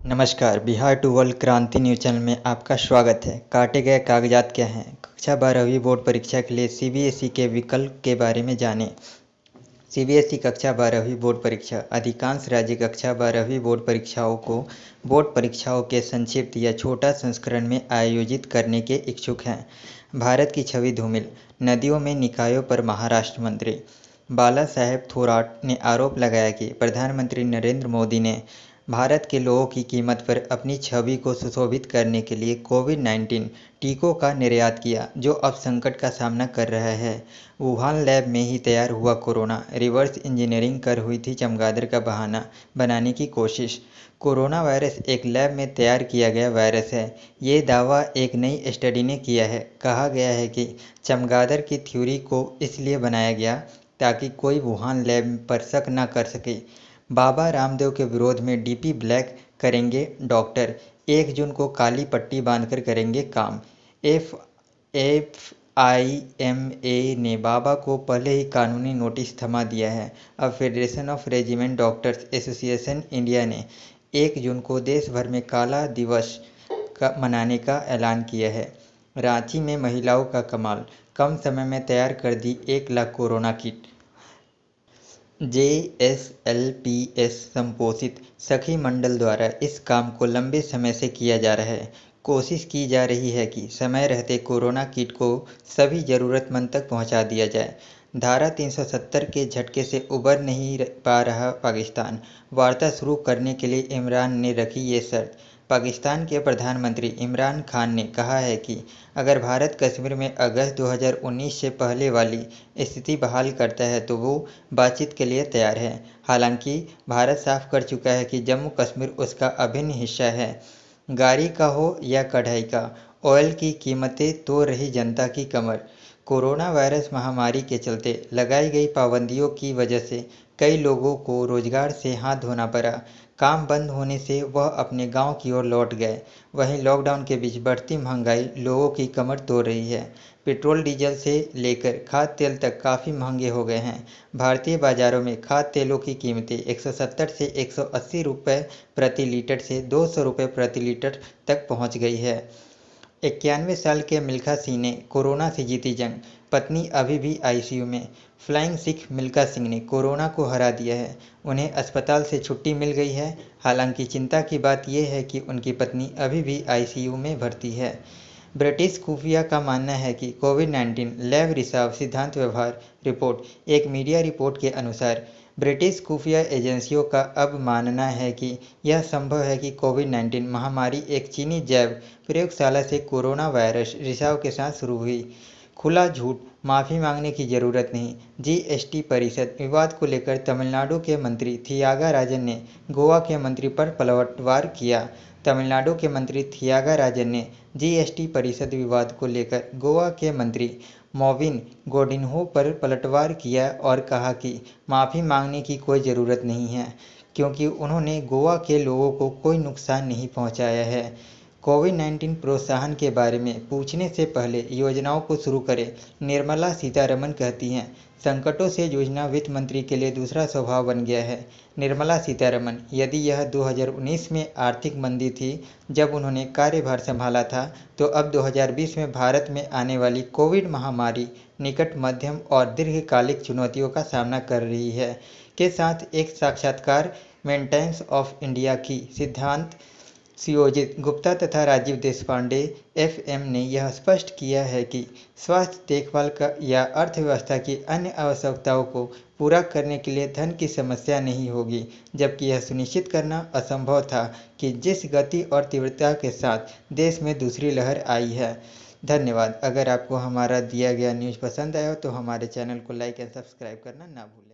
नमस्कार, Bihar to world क्रांति news channel में आपका स्वागत है। काटे गए कागजात क्या हैं? कक्षा 12वीं बोर्ड परीक्षा के लिए सीबीएसई के विकल्प के बारे में जानें। सीबीएसई कक्षा 12वीं बोर्ड परीक्षा। अधिकांश राज्य कक्षा 12वीं बोर्ड परीक्षाओं को बोर्ड परीक्षाओं के संक्षिप्त या छोटा संस्करण में आयोजित करने के इच्छुक हैं। भारत की छवि धूमिल, नदियों में निकायों पर महाराष्ट्र मंत्री बाला साहेब थोराट ने आरोप लगाया कि प्रधानमंत्री नरेंद्र मोदी ने भारत के लोगों की कीमत पर अपनी छवि को सुशोभित करने के लिए कोविड-19 टीकों का निर्यात किया, जो अब संकट का सामना कर रहा है। वुहान लैब में ही तैयार हुआ कोरोना, रिवर्स इंजीनियरिंग कर हुई थी चमगादड़ का बहाना बनाने की कोशिश। कोरोना वायरस एक लैब में तैयार किया गया वायरस है, ये दावा एक नई स्टडी ने किया है। कहा गया है कि चमगादड़ की थ्योरी को इसलिए बनाया गया ताकि कोई वुहान लैब पर शक न कर सके। बाबा रामदेव के विरोध में डीपी ब्लैक करेंगे डॉक्टर, 1 जून को काली पट्टी बांधकर करेंगे काम। एफआईएमए ने बाबा को पहले ही कानूनी नोटिस थमा दिया है। अब federation of regiment doctors association India ने 1 जून को देश भर में काला दिवस मनाने का ऐलान किया है। रांची में महिलाओं का कमाल, कम समय में तैयार कर दी 1 लाख कोरोना किट। जेएसएलपीएस संपोषित सखी मंडल द्वारा इस काम को लंबे समय से किया जा रहा है। कोशिश की जा रही है कि समय रहते कोरोना किट को सभी ज़रूरतमंद तक पहुंचा दिया जाए। धारा 370 के झटके से उबर नहीं पा रहा पाकिस्तान। वार्ता शुरू करने के लिए इमरान ने रखी ये शर्त। पाकिस्तान के प्रधानमंत्री इमरान खान ने कहा है कि अगर भारत कश्मीर में अगस्त 2019 से पहले वाली स्थिति बहाल करता है तो वो बातचीत के लिए तैयार है। हालांकि भारत साफ कर चुका है कि जम्मू कश्मीर उसका अभिन्न हिस्सा है। गाड़ी का हो या कढ़ाई का, ऑयल की कीमतें तोड़ रही जनता की कमर। कोरोना वायरस महामारी के चलते लगाई गई पाबंदियों की वजह से कई लोगों को रोजगार से हाथ धोना पड़ा। काम बंद होने से वह अपने गांव की ओर लौट गए। वहीं लॉकडाउन के बीच बढ़ती महंगाई लोगों की कमर तोड़ रही है। पेट्रोल डीजल से लेकर खाद्य तेल तक काफ़ी महंगे हो गए हैं। भारतीय बाजारों में खाद्य तेलों की कीमतें 170 से 180 रुपये प्रति लीटर से 200 रुपये प्रति लीटर तक पहुंच गई है। 91 साल के मिल्खा सिंह ने कोरोना से जीती जंग, पत्नी अभी भी आईसीयू में। फ्लाइंग सिख मिल्खा सिंह ने कोरोना को हरा दिया है। उन्हें अस्पताल से छुट्टी मिल गई है। हालांकि चिंता की बात यह है कि उनकी पत्नी अभी भी आईसीयू में भर्ती है। ब्रिटिश खुफिया का मानना है कि कोविड-19 लैब रिसाव सिद्धांत व्यवहार रिपोर्ट। एक मीडिया रिपोर्ट के अनुसार ब्रिटिश खुफिया एजेंसियों का अब मानना है कि यह संभव है कि कोविड-19 महामारी एक चीनी जैव प्रयोगशाला से कोरोना वायरस रिसाव के साथ शुरू हुई। खुला झूठ, माफ़ी मांगने की जरूरत नहीं। जीएसटी परिषद विवाद को लेकर तमिलनाडु के मंत्री थियागाराजन ने गोवा के मंत्री पर पलटवार किया। तमिलनाडु के मंत्री थियागाराजन ने जीएसटी परिषद विवाद को लेकर गोवा के मंत्री मोविन गोडिन्हो पर पलटवार किया और कहा कि माफ़ी मांगने की कोई ज़रूरत नहीं है, क्योंकि उन्होंने गोवा के लोगों को कोई नुकसान नहीं पहुंचाया है। कोविड-19 प्रोत्साहन के बारे में पूछने से पहले योजनाओं को शुरू करें, निर्मला सीतारमण कहती हैं। संकटों से जूझना वित्त मंत्री के लिए दूसरा स्वभाव बन गया है। निर्मला सीतारमण, यदि यह 2019 में आर्थिक मंदी थी जब उन्होंने कार्यभार संभाला था, तो अब 2020 में भारत में आने वाली कोविड महामारी निकट, मध्यम और दीर्घकालिक चुनौतियों का सामना कर रही है के साथ एक साक्षात्कार में टाइम्स ऑफ इंडिया की सिद्धांत सुयोजित गुप्ता तथा राजीव देशपांडे एफएम ने यह स्पष्ट किया है कि स्वास्थ्य देखभाल का या अर्थव्यवस्था की अन्य आवश्यकताओं को पूरा करने के लिए धन की समस्या नहीं होगी, जबकि यह सुनिश्चित करना असंभव था कि जिस गति और तीव्रता के साथ देश में दूसरी लहर आई है। धन्यवाद। अगर आपको हमारा दिया गया न्यूज़ पसंद आया हो तो हमारे चैनल को लाइक एंड सब्सक्राइब करना ना भूलें।